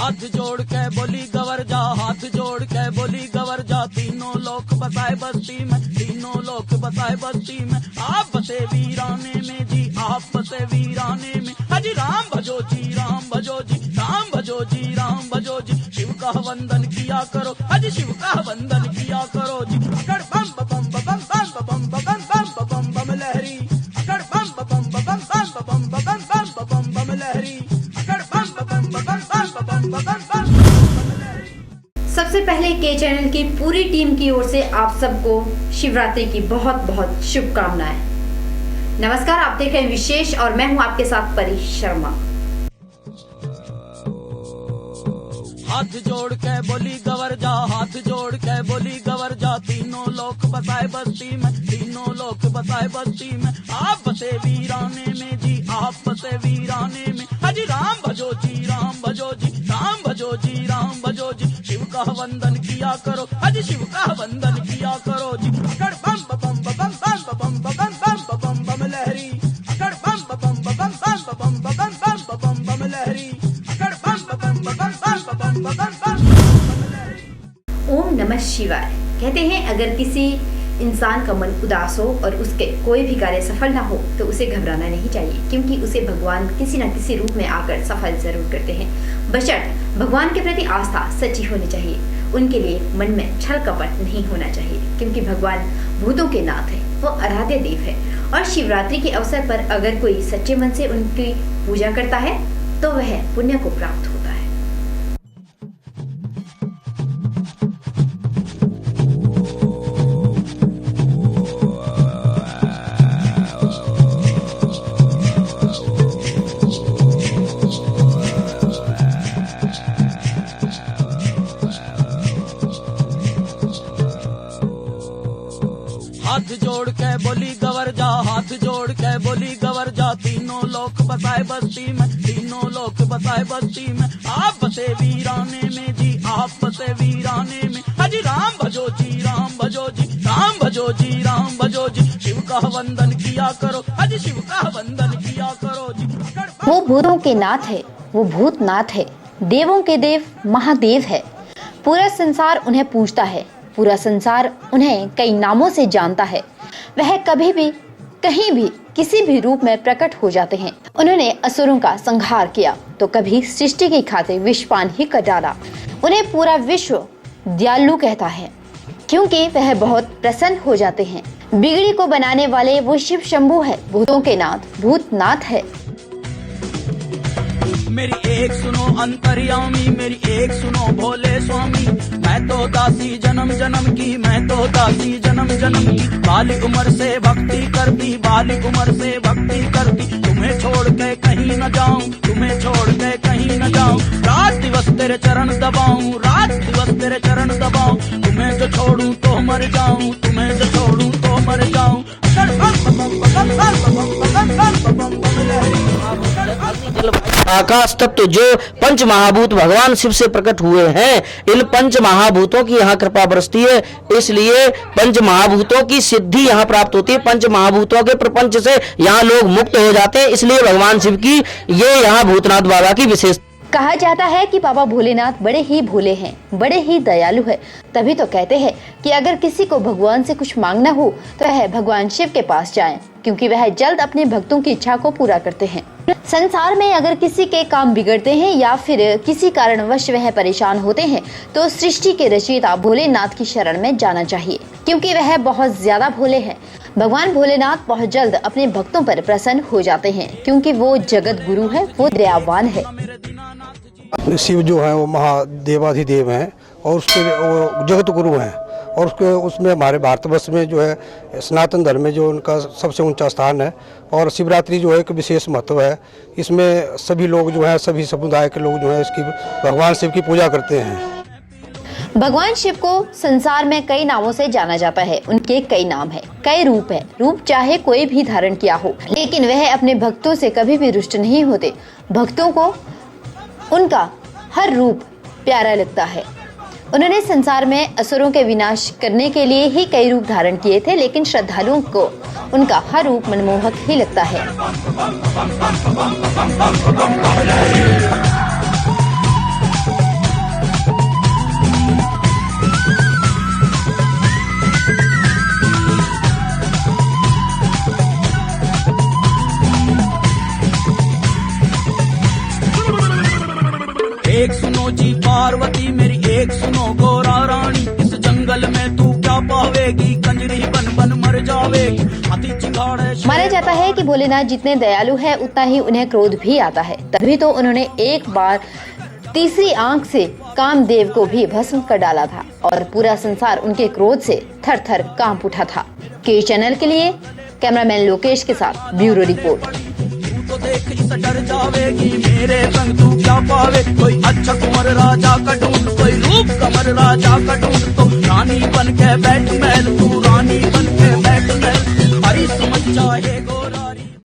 हाथ जोड़ के बोली गवर जा, हाथ जोड़ के बोली गवर जा, तीनों लोक बसाए बस्ती में, तीनों लोक बसाए बस्ती में। आप बसे वीराने में जी, आप बसे वीराने में। अजी राम भजो जी, राम भजो जी, राम भजो जी, राम भजो जी। शिव का वंदन किया करो, अजी शिव का वंदन किया करो जी। अकड़ बम बम बम बम बम बम बम बम बम लहरी, अकड़ बम बम बम बम बम बम बम बम लहरी, अकड़ बम बम बम बम बम बम। सबसे पहले के चैनल की पूरी टीम की ओर से आप सबको शिवरात्रि की बहुत बहुत शुभकामनाएं। नमस्कार, आप देख रहे हैं विशेष और मैं हूं आपके साथ परी शर्मा। हाथ जोड़ के बोली गवर जा, हाथ जोड़ के बोली गवर जा, तीनों लोक बसाए बस्ती में, तीनों लोक बसाए बस्ती में। आप बसे वीराने में जी, आप बसे वीराने में। अजी राम भजो जी, राम भजो जी, राम भजो जी, राम भजो जी। शिव का वंदन किया करो, अजी शिव का वंदन किया करो जी। अकड़ बम बम बम बम बम बम बम बम लहरी, अकड़ बम बम बम बम बम बम लहरी, अकड़ बम बम बम बम। ओम नमः शिवाय। कहते हैं अगर किसी इंसान का मन उदास हो और उसके कोई भी कार्य सफल ना हो तो उसे घबराना नहीं चाहिए, क्योंकि उसे भगवान किसी न किसी रूप में आकर सफल जरूर करते हैं। बशर्ते भगवान के प्रति आस्था सच्ची होनी चाहिए, उनके लिए मन में छल कपट नहीं होना चाहिए, क्योंकि भगवान भूतों के नाथ है, वो आराध्य देव है। और शिवरात्रि के अवसर पर अगर कोई सच्चे मन से उनकी पूजा करता है तो वह पुण्य को प्राप्त होता है। हाथ जोड़ के बोली गवर जा, हाथ जोड़ के बोली गवर जा, तीनों लोक बसाए बस्ती में, तीनों लोक बसाए बस्ती में। आप बसे वीराने में जी, आप बसे वीराने में। अजी राम भजो जी, राम भजो जी, राम भजो जी, राम भजो जी। शिव का वंदन किया करो, अजी शिव का वंदन किया करो जी। वो भूतों के नाथ है, वो भूतनाथ है, देवों के देव महादेव है। पूरा संसार उन्हें पूजता है, पूरा संसार उन्हें कई नामों से जानता है। वह कभी भी कहीं भी किसी भी रूप में प्रकट हो जाते हैं। उन्होंने असुरों का संहार किया तो कभी सृष्टि की खातिर विषपान ही कर डाला। उन्हें पूरा विश्व दयालु कहता है, क्योंकि वह बहुत प्रसन्न हो जाते हैं। बिगड़ी को बनाने वाले वो शिव शंभू है, भूतों के नाथ भूतनाथ है। मेरी एक सुनो अंतर्यामी, मेरी एक सुनो भोले स्वामी। मैं तो दासी जन्म जन्म की, मैं तो दासी जन्म जन्म की। बाली उम्र से भक्ति करती, बाली उम्र से भक्ति करती। तुम्हें छोड़ के कहीं न जाऊं, तुम्हें छोड़ के कहीं न जाऊं। रात दिवस तेरे चरण दबाऊं, रात दिवस तेरे चरण दबाऊं। तुम्हें जो छोड़ूं तो मर जाऊं, तुम्हें जो छोड़ूं तो मर जाऊं। आकाश तत्व जो पंच महाभूत भगवान शिव से प्रकट हुए हैं, इन पंच महाभूतों की यहाँ कृपा बरसती है। इसलिए पंच महाभूतों की सिद्धि यहाँ प्राप्त होती है। पंच महाभूतों के प्रपंच से यहाँ लोग मुक्त हो जाते हैं। इसलिए भगवान शिव की ये यहाँ भूतनाथ बाबा की विशेष। कहा जाता है कि बाबा भोलेनाथ बड़े ही भोले हैं, बड़े ही दयालु है। तभी तो कहते हैं कि अगर किसी को भगवान से कुछ मांगना हो तो वह भगवान शिव के पास जाएं, क्योंकि वह जल्द अपने भक्तों की इच्छा को पूरा करते हैं। संसार में अगर किसी के काम बिगड़ते हैं या फिर किसी कारणवश वह परेशान होते हैं तो सृष्टि के रचयिता भोलेनाथ की शरण में जाना चाहिए, क्योंकि वह बहुत ज्यादा भोले हैं। भगवान भोलेनाथ बहुत जल्द अपने भक्तों पर प्रसन्न हो जाते हैं, क्योंकि वो जगत गुरु है, वो दयावान है। शिव जो है वो महादेवाधिदेव हैं और उसके वो जगत गुरु हैं। और उसमें हमारे भारतवर्ष में जो है सनातन धर्म में जो उनका सबसे ऊंचा स्थान है। और शिवरात्रि जो है एक विशेष महत्व है। इसमें सभी लोग जो है, सभी समुदाय के लोग जो है इसकी भगवान शिव की पूजा करते हैं। भगवान शिव को संसार में कई नामों से जाना जाता है। उनके कई नाम है, कई रूप है। रूप चाहे कोई भी धारण किया हो, लेकिन वह अपने भक्तों से कभी भी रुष्ट नहीं होते। भक्तों को उनका हर रूप प्यारा लगता है। उन्होंने संसार में असुरों के विनाश करने के लिए ही कई रूप धारण किए थे, लेकिन श्रद्धालुओं को उनका हर रूप मनमोहक ही लगता है। एक सुनो जी पार्वती मेरी, एक सुनो गोरा रानी, इस जंगल में तू क्या पावेगी, कंजरी बन बन मर जावेगी। हाथी चिंगाड़े माना जाता है कि भोलेनाथ जितने दयालु है उतना ही उन्हें क्रोध भी आता है, तभी तो उन्होंने एक बार तीसरी आंख से कामदेव को भी भस्म कर डाला था और पूरा संसार उनके क्रोध से थर थर कांप उठा था। के चैनल के लिए कैमरामैन लोकेश के साथ ब्यूरो रिपोर्ट। तो देख इस डर जावेगी, मेरे संग तू क्या पावे, कोई अच्छा कुंवर राजा का ढूंढ, कोई रूप कमर राजा का ढूंढ, तो रानी बन के बैठ महल